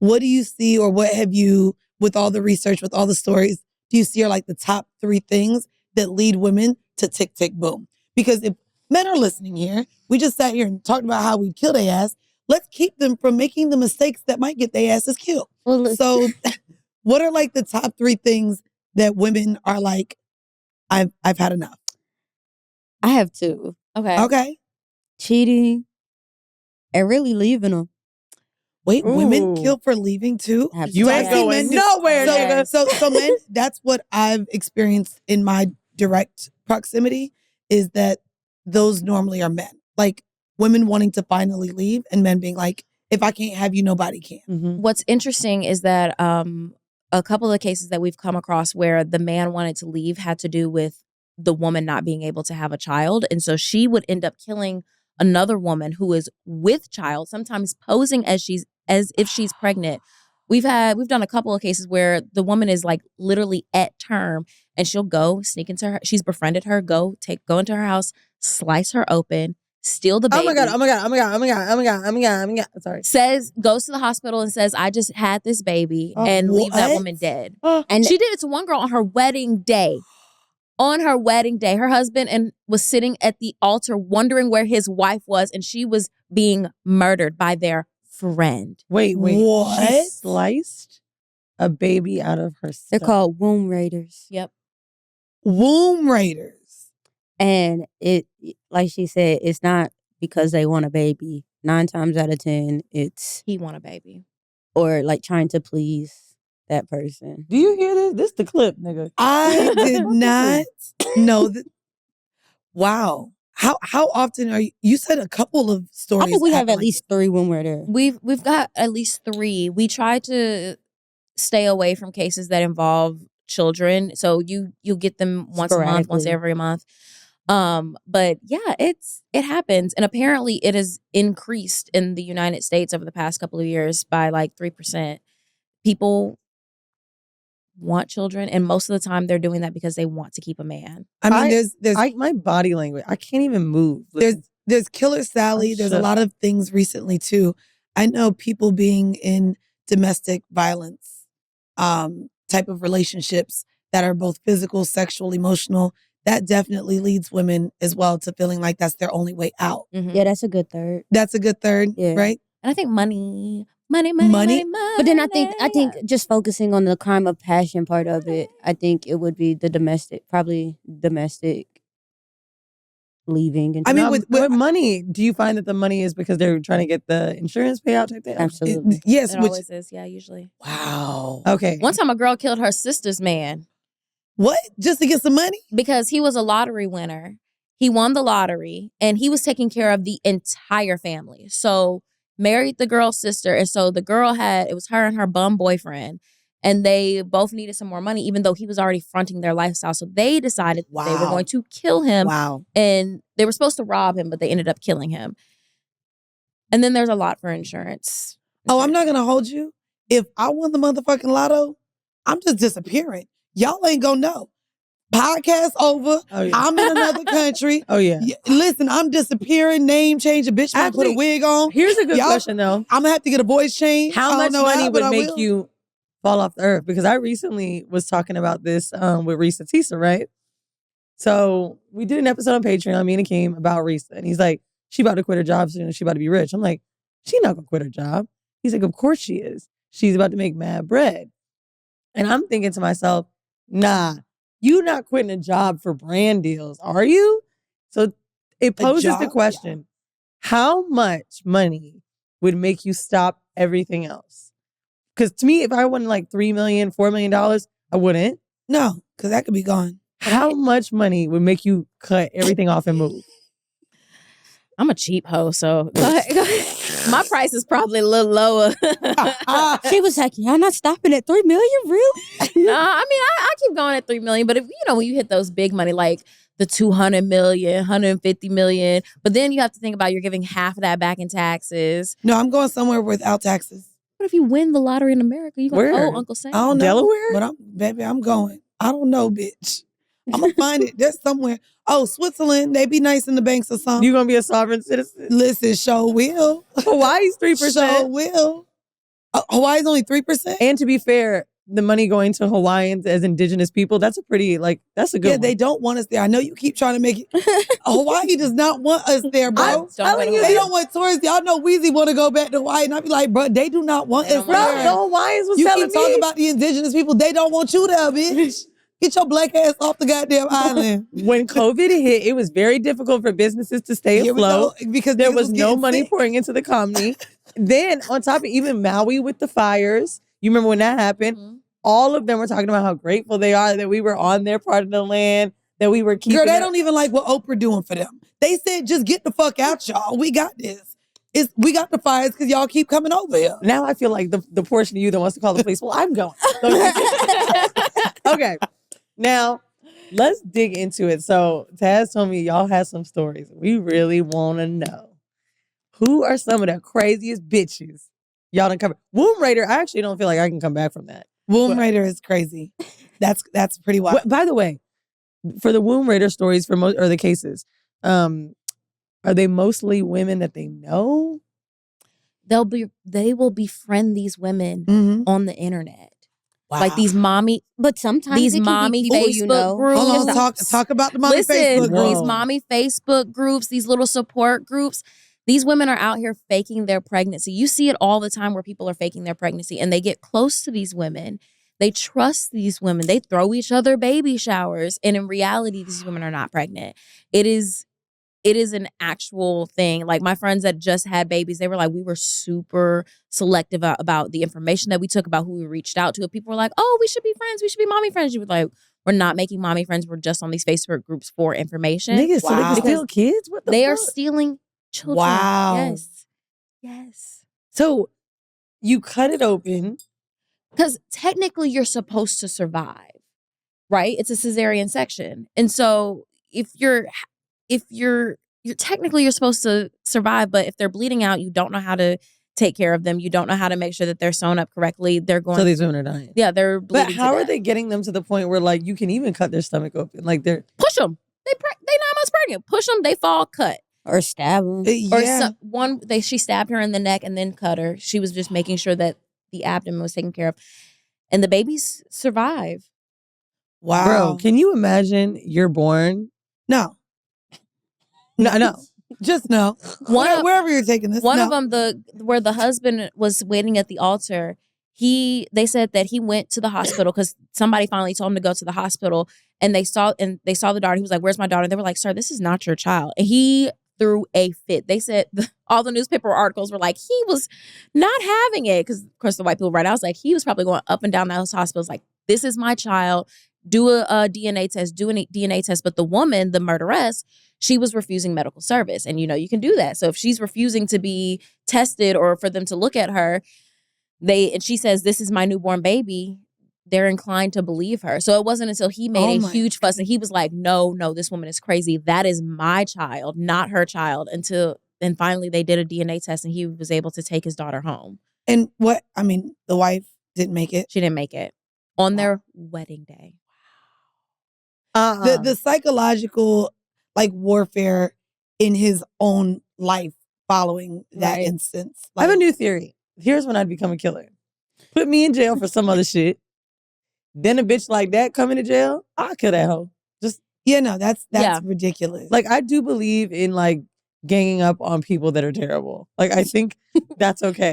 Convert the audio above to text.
what do you see, or what have you, with all the research, with all the stories, do you see are like the top 3 things that lead women to tick, tick, boom? Because if men are listening here, we just sat here and talked about how we kill their ass. Let's keep them from making the mistakes that might get their asses killed. So what are like the top 3 things that women are like, I've had enough? I have 2. Okay. Cheating and really leaving them. Wait, women kill for leaving too? You ain't going nowhere, nigga. So men, that's what I've experienced in my direct proximity, is that those normally are men. Like women wanting to finally leave and men being like, if I can't have you, nobody can. Mm-hmm. What's interesting is that a couple of the cases that we've come across where the man wanted to leave had to do with the woman not being able to have a child. And so she would end up killing another woman who is with child, sometimes posing as if she's pregnant. We've done a couple of cases where the woman is like literally at term and she'll go sneak into her. She's befriended her, go into her house, slice her open, steal the baby. Oh my God. Sorry. Goes to the hospital and says, I just had this baby, and leaves that woman dead. And she did it to one girl on her wedding day. On her wedding day, her husband was sitting at the altar wondering where his wife was, and she was being murdered by their friend. Wait. What? She sliced a baby out of her stomach. They're called womb raiders. Yep. Womb raiders. And it, like she said, it's not because they want a baby. 9 times out of 10, it's He want a baby. or like trying to please that person. Do you hear this? This the clip, nigga. I did not know that. Wow. How often are you said a couple of stories. I think we have at like least 3 womb raiders. We've got at least 3. We try to stay away from cases that involve children. So you get them once a month, once every month. But yeah, it happens. And apparently it has increased in the United States over the past couple of years by like 3%. People want children, and most of the time they're doing that because they want to keep a man. I mean, there's my body language. I can't even move. There's Killer Sally. There's a lot of things recently too. I know people being in domestic violence type of relationships that are both physical, sexual, emotional. That definitely leads women as well to feeling like that's their only way out. Mm-hmm. Yeah, that's a good third. That's a good third, right? And I think money. But then I think just focusing on the crime of passion part of it, I think it would be the domestic leaving. And I mean, with money, do you find that the money is because they're trying to get the insurance payout type thing? Absolutely. Yes. It always is. Yeah, usually. Wow. Okay. One time a girl killed her sister's man. What? Just to get some money? Because he was a lottery winner. He won the lottery and he was taking care of the entire family. So married the girl's sister. And so the girl it was her and her bum boyfriend. And they both needed some more money, even though he was already fronting their lifestyle. So they decided they were going to kill him. Wow. And they were supposed to rob him, but they ended up killing him. And then there's a lot for insurance. Oh, I'm not going to hold you. If I won the motherfucking lotto, I'm just disappearing. Y'all ain't gonna know. Podcast over. Oh, yeah. I'm in another country. Oh, yeah. Listen, I'm disappearing, name change. A bitch might put a wig on. Here's a good question, though. I'm going to have to get a voice change. How much money would make you fall off the earth? Because I recently was talking about this with Sistas, right? So we did an episode on Patreon, me and Akeem, about Risa. And he's like, she about to quit her job soon and she about to be rich. I'm like, she not going to quit her job. He's like, of course she is. She's about to make mad bread. And I'm thinking to myself, nah, you not quitting a job for brand deals, are you? So it poses the question, how much money would make you stop everything else? Because to me, if I won like $3 million, $4 million, I wouldn't. No, because that could be gone. How much money would make you cut everything off and move? I'm a cheap hoe, so go ahead. My price is probably a little lower. She was like, y'all not stopping at $3 million, really? No, I mean, I keep going at $3 million, but if when you hit those big money, like the 200 million, 150 million, but then you have to think about you're giving half of that back in taxes. No, I'm going somewhere without taxes. What if you win the lottery in America? You going to owe Uncle Sam? I don't know. Delaware? But I'm going. I don't know, bitch. I'm going to find it. There's somewhere. Oh, Switzerland. They be nice in the banks or something. You going to be a sovereign citizen? Listen, sure will. Hawaii's 3%. Sure will. Hawaii's only 3%? And to be fair, the money going to Hawaiians as indigenous people, that's a pretty, that's a good one. They don't want us there. I know you keep trying to make it. Hawaii does not want us there, bro. I'm telling you, they don't want tourists. Y'all know Weezy want to go back to Hawaii. And I be like, bro, they do not want us there. The Hawaiians was you telling keep talking about the indigenous people. They don't want you there, bitch. Get your black ass off the goddamn island. When COVID hit, it was very difficult for businesses to stay afloat because there was no money sick. pouring into the economy. Then on top of even Maui with the fires, you remember when that happened? Mm-hmm. All of them were talking about how grateful they are that we were on their part of the land, that we were keeping. Girl, they don't even like what Oprah doing for them. They said, just get the fuck out, y'all. We got this. We got the fires because y'all keep coming over here. Now I feel like the portion of you that wants to call the police, well, I'm going. Okay. Now, let's dig into it. So, Taz told me y'all had some stories. We really want to know. Who are some of the craziest bitches y'all done cover? Womb Raider, I actually don't feel like I can come back from that. Womb Raider is crazy. That's pretty wild. By the way, for the Womb Raider stories, for most or the cases, are they mostly women that they know? They will befriend these women on the internet. Wow. Like these mommy, but sometimes these mommy Facebook groups. Hold on, talk about the mommy Facebook groups. These mommy Facebook groups, these little support groups. These women are out here faking their pregnancy. You see it all the time where people are faking their pregnancy and they get close to these women. They trust these women. They throw each other baby showers. And in reality, these women are not pregnant. It is an actual thing. Like my friends that just had babies, they were like, we were super selective about the information that we took, about who we reached out to. If people were like, oh, we should be friends. We should be mommy friends. You were like, we're not making mommy friends. We're just on these Facebook groups for information. Niggas, so they can steal kids? What the They fuck? are stealing children. Wow. Yes. So you cut it open. Because technically you're supposed to survive, right? It's a cesarean section. And so if you're technically you're supposed to survive, but if they're bleeding out, you don't know how to take care of them. You don't know how to make sure that they're sewn up correctly. So these women are dying. Yeah, they're bleeding. But how are they getting them to the point where like you can even cut their stomach open? Like they're push them. They 9 months pregnant. Push them. They fall, cut. Or stab them. Yeah. Or she stabbed her in the neck and then cut her. She was just making sure that the abdomen was taken care of. And the babies survive. Wow. Bro, can you imagine you're born? No. No. Just no. Wherever you're taking this. One of them, where the husband was waiting at the altar, they said that he went to the hospital because somebody finally told him to go to the hospital, and they saw the daughter. He was like, "Where's my daughter?" And they were like, "Sir, this is not your child." And he threw a fit. They said all the newspaper articles were like, he was not having it, because of course the white people right. I was like, he was probably going up and down those hospitals like, this is my child. Do a DNA test. Do a DNA test. But the woman, the murderess, she was refusing medical service, and you can do that. So if she's refusing to be tested or for them to look at her, and she says, "This is my newborn baby," they're inclined to believe her. So it wasn't until he made a huge fuss and he was like, no, this woman is crazy. That is my child, not her child. Then finally they did a DNA test and he was able to take his daughter home. And the wife didn't make it? She didn't make it on their wedding day. The psychological warfare in his own life following that instance. I have a new theory. Here's when I'd become a killer. Put me in jail for some other shit. Then a bitch like that come into jail, I'll kill that hoe. That's ridiculous. Like, I do believe in ganging up on people that are terrible. Like, I think that's okay.